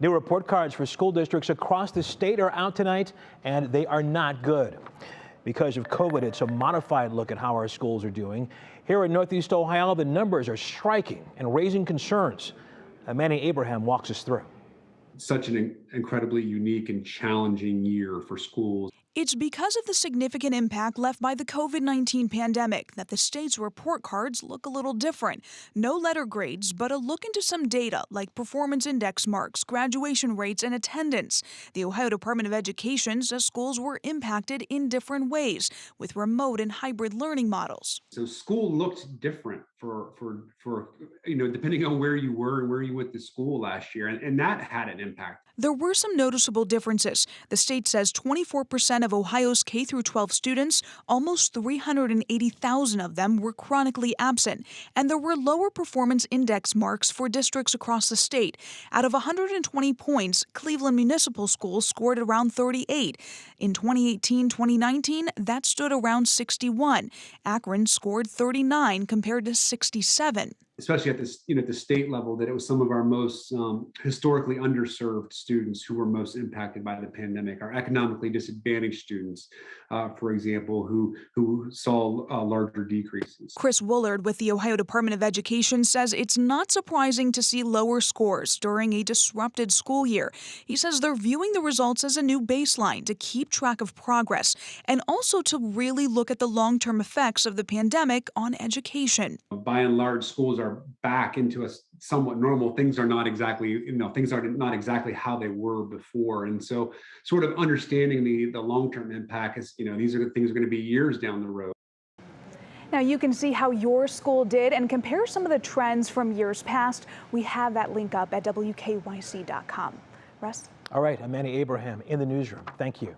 New report cards for school districts across the state are out tonight, and they are not good. Because of COVID, it's a modified look at how our schools are doing. Here in Northeast Ohio, the numbers are striking and raising concerns. Manny Abraham walks us through. Such an incredibly unique and challenging year for schools. It's because of the significant impact left by the COVID-19 pandemic that the state's report cards look a little different. No letter grades, but a look into some data like performance index marks, graduation rates, and attendance. The Ohio Department of Education says schools were impacted in different ways with remote and hybrid learning models. So school looked different for depending on where you were and where you went to school last year, and that had an impact. There were some noticeable differences. The state says 24% of Ohio's K-12 students, almost 380,000 of them, were chronically absent, and there were lower performance index marks for districts across the state. Out of 120 points, Cleveland Municipal Schools scored around 38. In 2018-2019, that stood around 61. Akron scored 39 compared to 67. Especially at this, at the state level, that it was some of our most historically underserved students who were most impacted by the pandemic. Our economically disadvantaged students, for example, who saw larger decreases. Chris Woolard with the Ohio Department of Education says it's not surprising to see lower scores during a disrupted school year. He says they're viewing the results as a new baseline to keep track of progress and also to really look at the long-term effects of the pandemic on education. By and large, schools are back into a somewhat normal. Things are not exactly, things are not exactly how they were before. And so sort of understanding the long-term impact is, these are the things that are going to be years down the road. Now you can see how your school did and compare some of the trends from years past. We have that link up at WKYC.com. Russ? All right, Manny Abraham in the newsroom. Thank you.